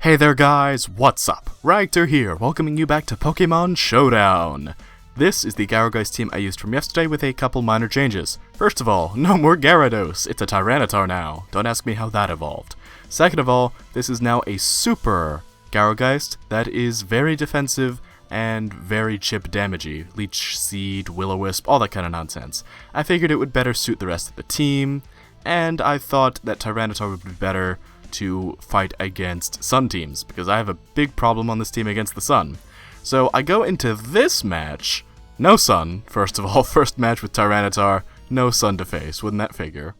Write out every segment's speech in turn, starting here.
Hey there guys, what's up? Ragtter here, welcoming you back to Pokémon Showdown. This is the Gourgeist team I used from yesterday with a couple minor changes. First of all, no more Gyarados, it's a Tyranitar now. Don't ask me how that evolved. Second of all, this is now a super Gourgeist that is very defensive and very chip damagey. Leech Seed, Will-O-Wisp, all that kind of nonsense. I figured it would better suit the rest of the team, and I thought that Tyranitar would be better to fight against Sun teams, because I have a big problem on this team against the Sun. So I go into this match, no Sun, first of all, first match with Tyranitar, no Sun to face, wouldn't that figure?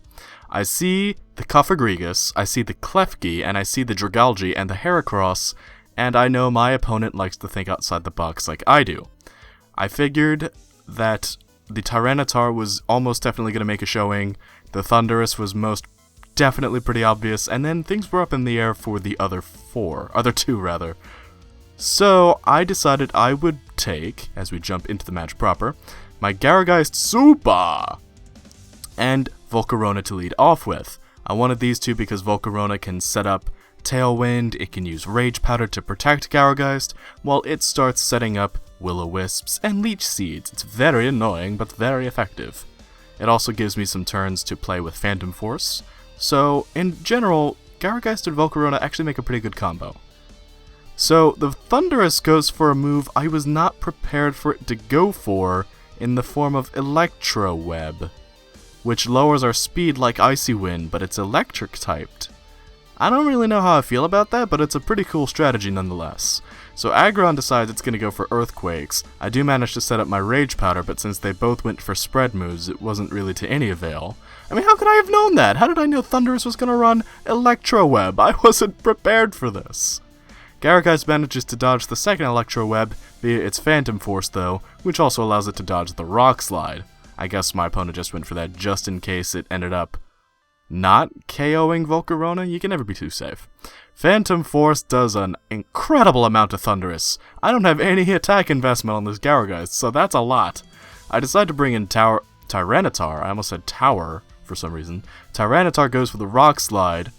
I see the Gourgeist, I see the Klefki, and I see the Dragalge and the Heracross, and I know my opponent likes to think outside the box like I do. I figured that the Tyranitar was almost definitely going to make a showing, the Thundurus was most definitely pretty obvious, and then things were up in the air for the other two. So I decided I would take, as we jump into the match proper, my Gourgeist Super and Volcarona to lead off with. I wanted these two because Volcarona can set up Tailwind, it can use Rage Powder to protect Gourgeist, while it starts setting up Will-O-Wisps and Leech Seeds. It's very annoying, but very effective. It also gives me some turns to play with Phantom Force. So, in general, Gourgeist and Volcarona actually make a pretty good combo. So, the Thundurus goes for a move I was not prepared for it to go for in the form of Electro Web, which lowers our speed like Icy Wind, but it's electric typed. I don't really know how I feel about that, but it's a pretty cool strategy nonetheless. So Aggron decides it's going to go for Earthquakes. I do manage to set up my Rage Powder, but since they both went for spread moves, it wasn't really to any avail. I mean, how could I have known that? How did I know Thundurus was going to run Electro Web? I wasn't prepared for this. Gourgeist manages to dodge the second Electro Web via its Phantom Force though, which also allows it to dodge the Rock Slide. I guess my opponent just went for that just in case it ended up not KOing Volcarona. You can never be too safe. Phantom Force does an incredible amount to Thundurus. I don't have any attack investment on this Gourgeist, so that's a lot. I decide to bring in Tyranitar. I almost said Tower for some reason. Tyranitar goes for the Rock Slide,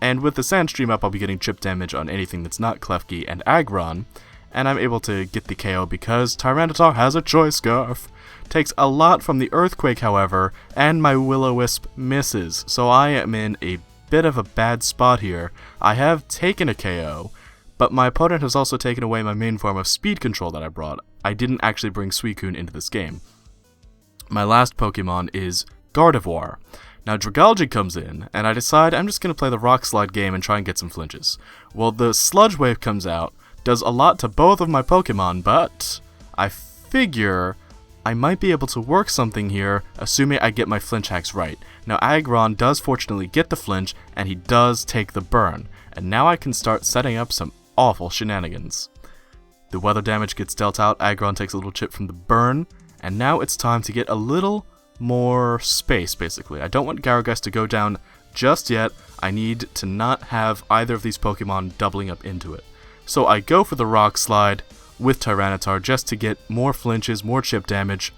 and with the Sandstream up, I'll be getting chip damage on anything that's not Klefki and Aggron, and I'm able to get the KO because Tyranitar has a Choice Scarf. Takes a lot from the Earthquake, however, and my Will-O-Wisp misses, so I am in a bit of a bad spot here. I have taken a KO, but my opponent has also taken away my main form of speed control that I brought. I didn't actually bring Suicune into this game. My last Pokemon is Gardevoir. Now Dragalge comes in, and I decide I'm just going to play the Rock Slide game and try and get some flinches. Well, the Sludge Wave comes out, does a lot to both of my Pokemon, but I figure I might be able to work something here, assuming I get my flinch hacks right. Now Aggron does fortunately get the flinch, and he does take the burn, and now I can start setting up some awful shenanigans. The weather damage gets dealt out, Aggron takes a little chip from the burn, and now it's time to get a little more space, basically. I don't want Gourgeist to go down just yet. I need to not have either of these Pokemon doubling up into it. So I go for the Rock Slide with Tyranitar just to get more flinches, more chip damage.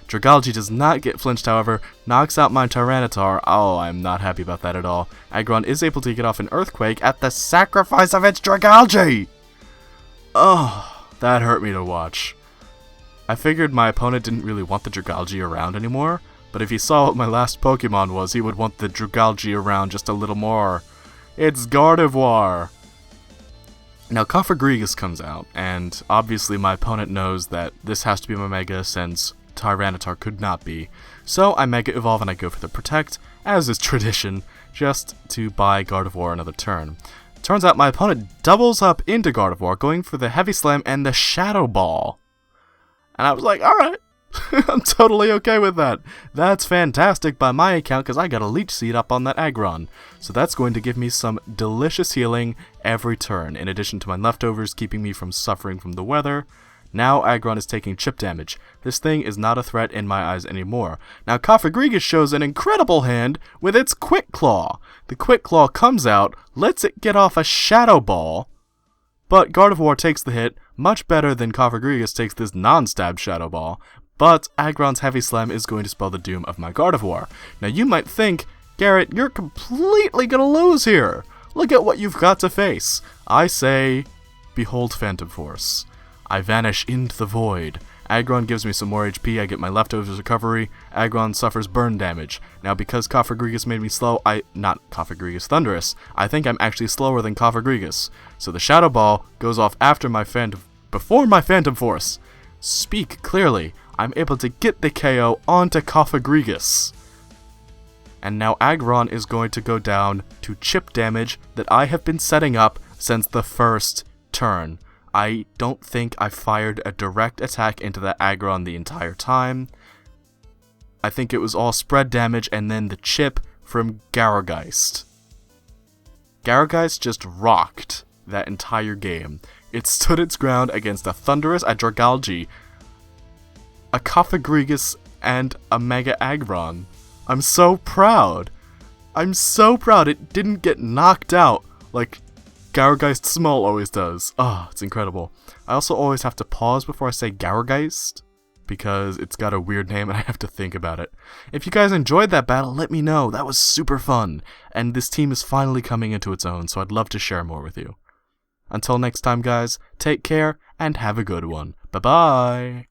Dragalge does not get flinched, however, knocks out my Tyranitar. Oh, I'm not happy about that at all. Aggron is able to get off an Earthquake at the sacrifice of its Dragalge! Oh, that hurt me to watch. I figured my opponent didn't really want the Dragalge around anymore, but if he saw what my last Pokemon was, he would want the Dragalge around just a little more. It's Gardevoir! Now Gourgeist comes out, and obviously my opponent knows that this has to be my Mega since Tyranitar could not be. So I Mega Evolve and I go for the Protect, as is tradition, just to buy Gardevoir another turn. Turns out my opponent doubles up into Gardevoir, going for the Heavy Slam and the Shadow Ball. And I was like, alright, I'm totally okay with that. That's fantastic by my account because I got a Leech Seed up on that Aggron. So that's going to give me some delicious healing every turn, in addition to my leftovers keeping me from suffering from the weather. Now Aggron is taking chip damage. This thing is not a threat in my eyes anymore. Now Gourgeist shows an incredible hand with its Quick Claw. The Quick Claw comes out, lets it get off a Shadow Ball, but Gardevoir takes the hit, much better than Gourgeist takes this non-stab Shadow Ball. But Aggron's Heavy Slam is going to spell the doom of my Gardevoir. Now you might think, Garrett, you're completely gonna lose here. look at what you've got to face. I say, behold Phantom Force. I vanish into the void. Aggron gives me some more HP, I get my leftovers recovery. Aggron suffers burn damage. Now because Cofagrigus made me slow, not Cofagrigus, Thundurus, I think I'm actually slower than Cofagrigus. So the Shadow Ball goes off before my Phantom Force. Speak clearly, I'm able to get the KO onto Cofagrigus. And now Aggron is going to go down to chip damage that I have been setting up since the first turn. I don't think I fired a direct attack into that Aggron the entire time. I think it was all spread damage and then the chip from Gourgeist. Gourgeist just rocked that entire game. It stood its ground against a Thundurus, a Dragalge, a Cofagrigus, and a Mega Aggron. I'm so proud. I'm so proud it didn't get knocked out like Gourgeist Small always does. Oh, it's incredible. I also always have to pause before I say Gourgeist, because it's got a weird name and I have to think about it. If you guys enjoyed that battle, let me know. That was super fun. And this team is finally coming into its own, so I'd love to share more with you. Until next time, guys, take care and have a good one. Bye-bye!